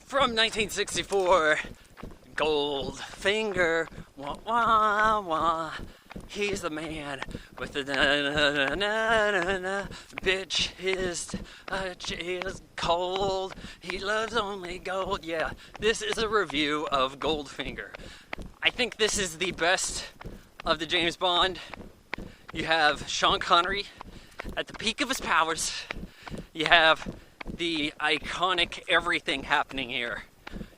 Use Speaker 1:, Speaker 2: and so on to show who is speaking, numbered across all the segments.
Speaker 1: From 1964, Goldfinger, wah wah wah. He's the man with the na-na-na-na-na-na. Bitch is cold. He loves only gold. Yeah, this is a review of Goldfinger. I think this is the best of the James Bond. You have Sean Connery at the peak of his powers. You have the iconic everything happening here.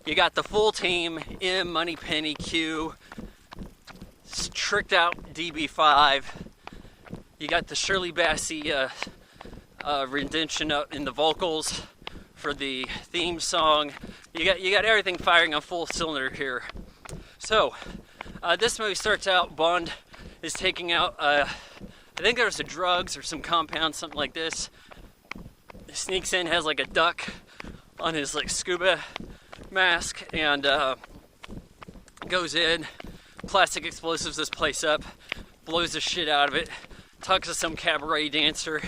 Speaker 1: You got the full team, M, Moneypenny, Q, tricked out DB5. You got the Shirley Bassey rendition in the vocals for the theme song. You got everything firing on full cylinder here. So this movie starts out. Bond is taking out I think there's some drugs or some compound, something like this. Sneaks in, has like a duck on his like scuba mask, and goes in, plastic explosives this place up, blows the shit out of it, talks to some cabaret dancer,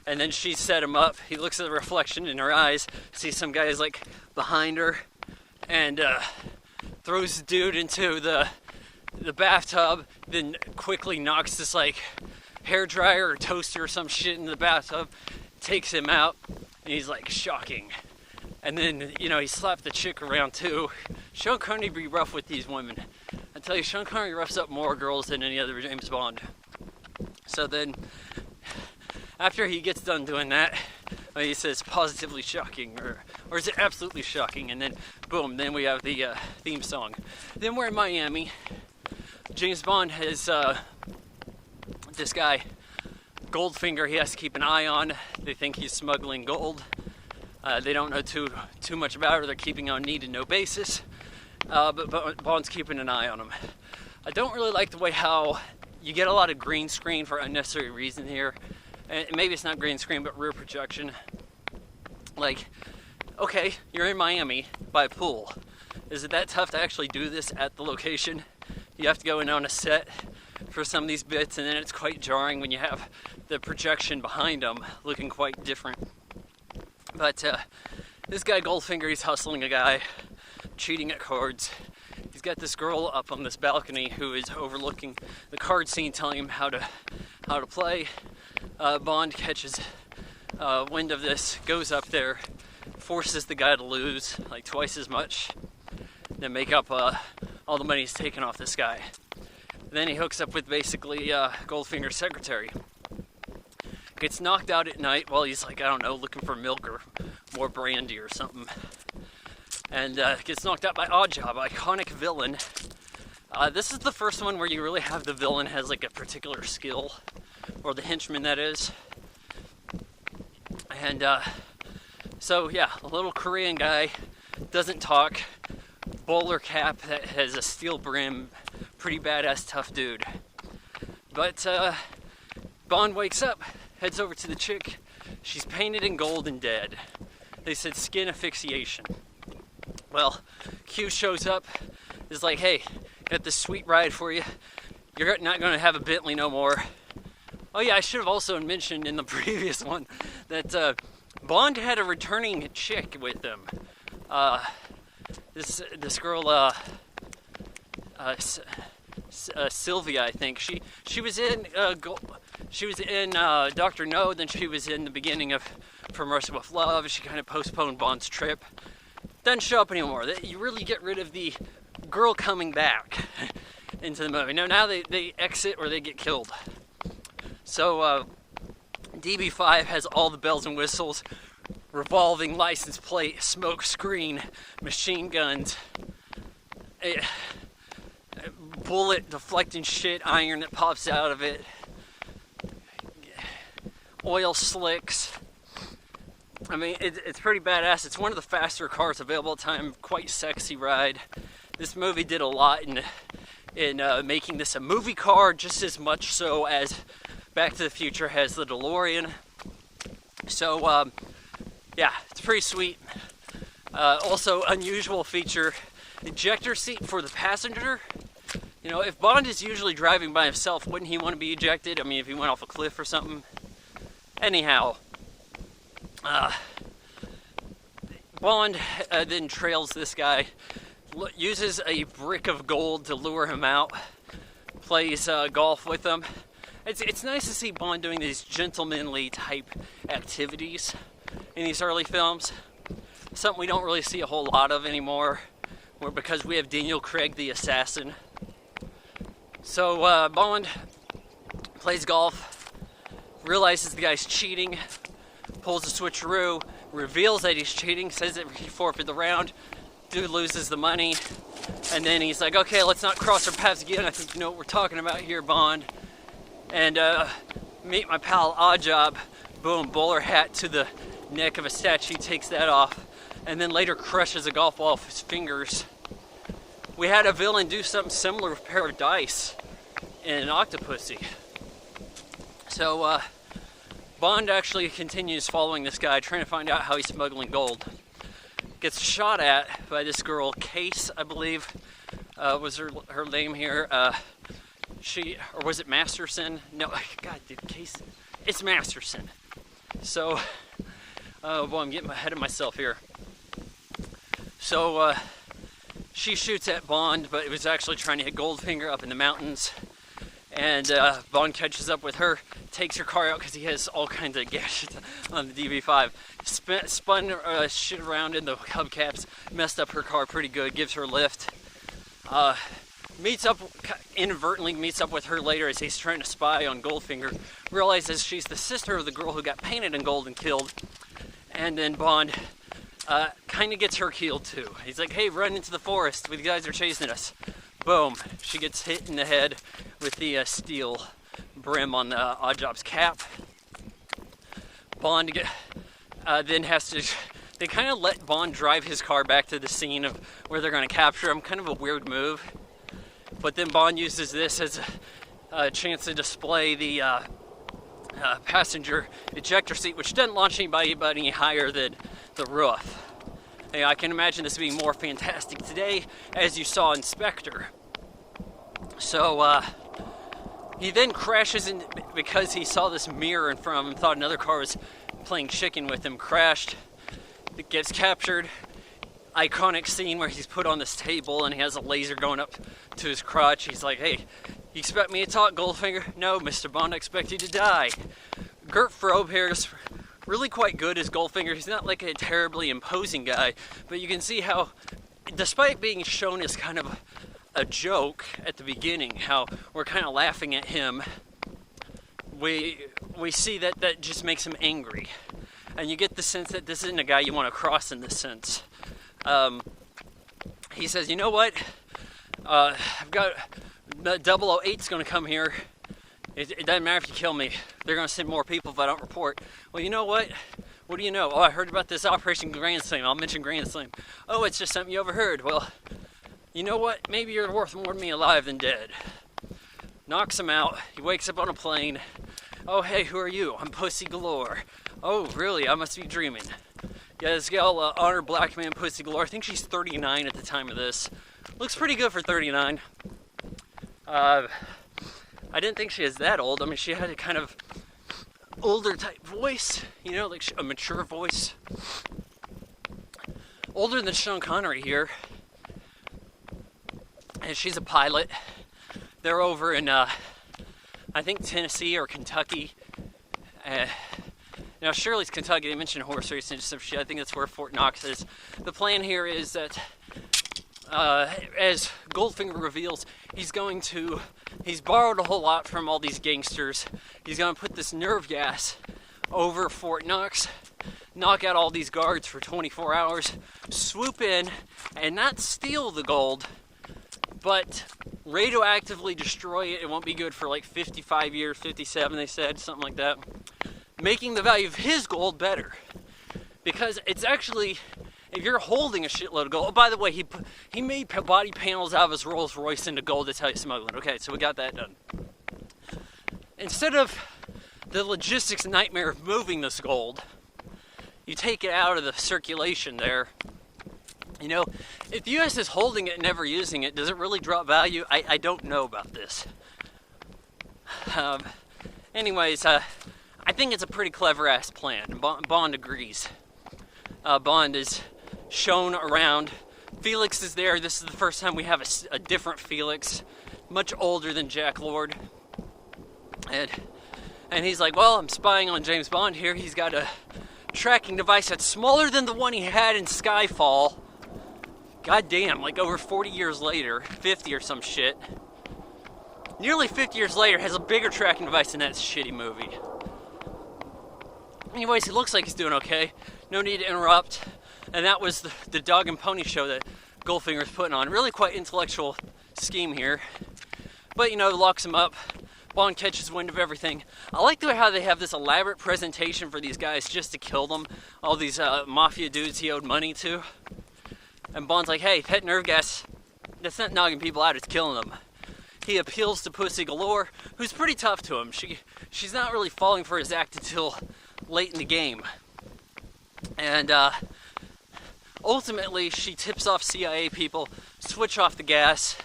Speaker 1: and then she set him up. He looks at the reflection in her eyes, sees some guys like behind her, and throws the dude into the bathtub, then quickly knocks this like hair dryer or toaster or some shit in the bathtub, takes him out, and he's like shocking. And then, you know, he slapped the chick around too. Sean Connery be rough with these women. I tell you, Sean Connery roughs up more girls than any other James Bond. So then, after he gets done doing that, he says positively shocking, or is it absolutely shocking? And then, boom, then we have the theme song. Then we're in Miami. James Bond has this guy, Goldfinger, he has to keep an eye on. They think he's smuggling gold. They don't know too much about it. They're keeping on need and no basis. But Bond's keeping an eye on him. I don't really like the way how you get a lot of green screen for unnecessary reason here. And maybe it's not green screen, but rear projection. Like, okay, you're in Miami by a pool. Is it that tough to actually do this at the location? You have to go in on a set for some of these bits, and then it's quite jarring when you have the projection behind them looking quite different. But this guy Goldfinger, he's hustling a guy, cheating at cards. He's got this girl up on this balcony who is overlooking the card scene, telling him how to play. Bond catches wind of this, goes up there, forces the guy to lose like twice as much, then make up all the money he's taken off this guy. Then he hooks up with basically Goldfinger's secretary. Gets knocked out at night while he's like, I don't know, looking for milk or more brandy or something. And gets knocked out by Oddjob, iconic villain. This is the first one where you really have the villain has like a particular skill, or the henchman that is. And so yeah, a little Korean guy, doesn't talk, bowler cap that has a steel brim, pretty badass tough dude. But Bond wakes up, heads over to the chick. She's painted in gold and dead. They said skin asphyxiation. Well, Q shows up, is like, hey, got this sweet ride for you. You're not going to have a Bentley no more. Oh yeah, I should have also mentioned in the previous one that Bond had a returning chick with him. This girl, Sylvia, I think. She was in Dr. No, then she was in the beginning of From Russia with Love. She kind of postponed Bond's trip. Doesn't show up anymore. You really get rid of the girl coming back into the movie. No, now they exit or they get killed. So DB5 has all the bells and whistles, revolving license plate, smoke screen, machine guns, bullet deflecting shit, iron that pops out of it, oil slicks. I mean, it's pretty badass. It's one of the faster cars available at the time. Quite sexy ride. This movie did a lot in making this a movie car, just as much so as Back to the Future has the DeLorean. So, yeah, it's pretty sweet. Also, unusual feature, ejector seat for the passenger. You know, if Bond is usually driving by himself, wouldn't he want to be ejected? I mean, if he went off a cliff or something. Anyhow, Bond then trails this guy, uses a brick of gold to lure him out, plays golf with him. It's nice to see Bond doing these gentlemanly type activities in these early films. Something we don't really see a whole lot of anymore, because we have Daniel Craig the assassin. So Bond plays golf, realizes the guy's cheating, pulls a switcheroo, reveals that he's cheating, says that he forfeited the round, dude loses the money, and then he's like, okay, let's not cross our paths again, I think you know what we're talking about here, Bond. And meet my pal Oddjob, boom, bowler hat to the neck of a statue, takes that off, and then later crushes a golf ball with his fingers. We had a villain do something similar with a pair of dice in Octopussy. So Bond actually continues following this guy, trying to find out how he's smuggling gold. Gets shot at by this girl, Case, I believe, was her name here. Or was it Masterson? No, God, dude, Case. It's Masterson. So, boy, I'm getting ahead of myself here. So, she shoots at Bond, but it was actually trying to hit Goldfinger up in the mountains. And Bond catches up with her, takes her car out because he has all kinds of gadgets on the DB5. Spun shit around in the hubcaps, messed up her car pretty good, gives her a lift. Inadvertently meets up with her later as he's trying to spy on Goldfinger, realizes she's the sister of the girl who got painted in gold and killed, and then Bond kind of gets her killed too. He's like, hey, run into the forest, the guys are chasing us. Boom, she gets hit in the head with the steel brim on the Oddjob's cap. Bond then has to, they kind of let Bond drive his car back to the scene of where they're going to capture him, kind of a weird move. But then Bond uses this as a chance to display the passenger ejector seat, which doesn't launch anybody any higher than the roof. And I can imagine this being more fantastic today, as you saw in Spectre. So he then crashes in because he saw this mirror in front of him, thought another car was playing chicken with him, crashed, gets captured. Iconic scene where he's put on this table and he has a laser going up to his crotch. He's like, hey, you expect me to talk, Goldfinger? No, Mr. Bond, I expect you to die. Gert Fröbe here is really quite good as Goldfinger. He's not like a terribly imposing guy, but you can see how, despite being shown as kind of a joke at the beginning, how we're kind of laughing at him, we see that just makes him angry. And you get the sense that this isn't a guy you want to cross in this sense. He says, you know what, I've got 008's going to come here. It doesn't matter if you kill me. They're going to send more people if I don't report. Well, you know what? What do you know? Oh, I heard about this Operation Grand Slam. I'll mention Grand Slam. Oh, it's just something you overheard. Well, you know what? Maybe you're worth more to me alive than dead. Knocks him out. He wakes up on a plane. Oh, hey, who are you? I'm Pussy Galore. Oh, really? I must be dreaming. Yeah, this gal, Honor Blackman, Pussy Galore. I think she's 39 at the time of this. Looks pretty good for 39. I didn't think she was that old. I mean, she had a kind of older type voice, you know, like a mature voice. Older than Sean Connery here. And she's a pilot. They're over in, I think, Tennessee or Kentucky. Now, Shirley's Kentucky. They mentioned horse racing and some shit. I think that's where Fort Knox is. The plan here is that, as Goldfinger reveals, he's borrowed a whole lot from all these gangsters. He's going to put this nerve gas over Fort Knox, knock out all these guards for 24 hours, swoop in, and not steal the gold, but radioactively destroy it. It won't be good for like 55 years, 57 they said, something like that. Making the value of his gold better. Because it's actually, if you're holding a shitload of gold, oh, by the way, he made body panels out of his Rolls Royce into gold. That's how he's smuggling. Okay, so we got that done. Instead of the logistics nightmare of moving this gold, you take it out of the circulation there. You know, if the U.S. is holding it and never using it, does it really drop value? I don't know about this. Anyways, I think it's a pretty clever-ass plan. Bond agrees. Bond is shown around. Felix is there. This is the first time we have a different Felix, much older than Jack Lord. And he's like, well, I'm spying on James Bond here. He's got a tracking device that's smaller than the one he had in Skyfall. God damn, like over 40 years later, 50 or some shit. Nearly 50 years later, has a bigger tracking device than that shitty movie. Anyways, he looks like he's doing okay. No need to interrupt. And that was the dog and pony show that Goldfinger's putting on. Really quite intellectual scheme here. But, you know, locks him up. Bond catches wind of everything. I like the way how they have this elaborate presentation for these guys just to kill them. All these mafia dudes he owed money to. And Bond's like, hey, that nerve gas, that's not knocking people out, it's killing them. He appeals to Pussy Galore, who's pretty tough to him. She's not really falling for his act until late in the game. And ultimately, she tips off CIA people, switch off the gas.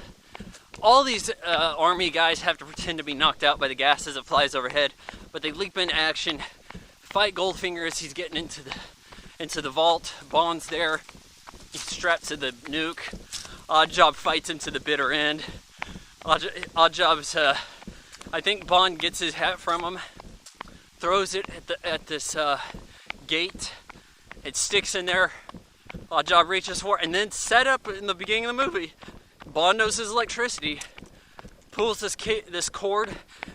Speaker 1: All these army guys have to pretend to be knocked out by the gas as it flies overhead, but they leap into action, fight Goldfinger as he's getting into the vault. Bond's there, he's strapped to the nuke. Oddjob fights him to the bitter end. Oddjob's, I think Bond gets his hat from him, throws it at this gate. It sticks in there. Oddjob reaches for it, and then set up in the beginning of the movie. Bond knows his electricity, pulls this cord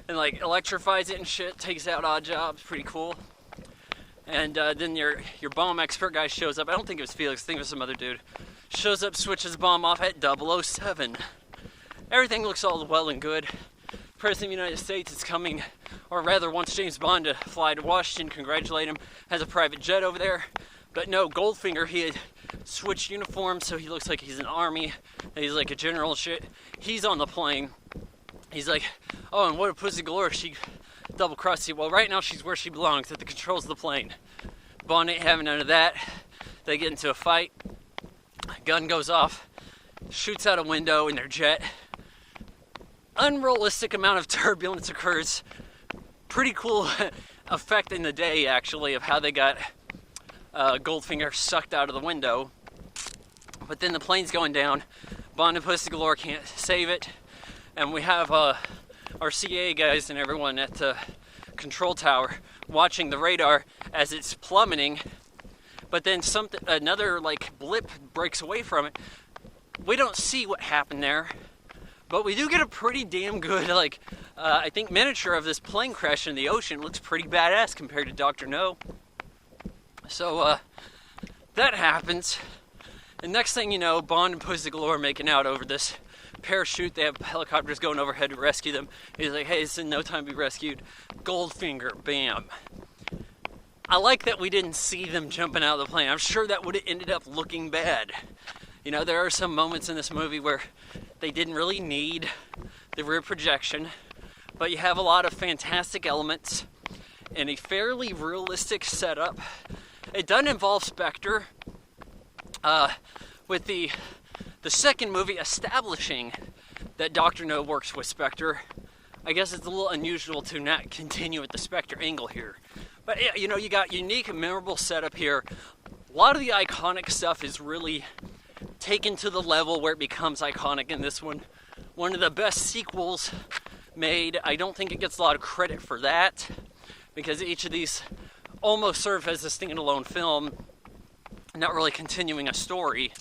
Speaker 1: and like electrifies it and shit, takes out Oddjob. It's pretty cool. And then your bomb expert guy shows up. I don't think it was Felix, I think it was some other dude. Shows up, switches the bomb off at 007. Everything looks all well and good. President of the United States is coming, or rather wants James Bond to fly to Washington, congratulate him, has a private jet over there. But no, Goldfinger, he had switched uniforms so he looks like he's in the army, and he's like a general and shit. He's on the plane. He's like, oh, and what a Pussy Galore, she double-crossed you. Well, right now she's where she belongs, at the controls of the plane. Bond ain't having none of that. They get into a fight. Gun goes off, shoots out a window in their jet. Unrealistic amount of turbulence occurs. Pretty cool effect in the day, actually, of how they got Goldfinger sucked out of the window. But then the plane's going down. Bond and Pussy Galore can't save it. And we have our CIA guys and everyone at the control tower watching the radar as it's plummeting. But then another like blip breaks away from it. We don't see what happened there, but we do get a pretty damn good I think miniature of this plane crash in the ocean. It looks pretty badass compared to Dr. No. So that happens, and next thing you know, Bond and Pussy Galore are making out over this parachute. They have helicopters going overhead to rescue them. He's like, hey, it's in no time to be rescued. Goldfinger, bam. I like that we didn't see them jumping out of the plane. I'm sure that would have ended up looking bad. You know, there are some moments in this movie where they didn't really need the rear projection, but you have a lot of fantastic elements and a fairly realistic setup. It doesn't involve Spectre, with the second movie establishing that Dr. No works with Spectre. I guess it's a little unusual to not continue with the Spectre angle here. But, you know, you got unique and memorable setup here. A lot of the iconic stuff is really taken to the level where it becomes iconic in this one. One of the best sequels made. I don't think it gets a lot of credit for that, because each of these almost serve as a standalone film, not really continuing a story.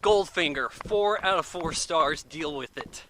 Speaker 1: Goldfinger, 4 out of 4 stars, deal with it.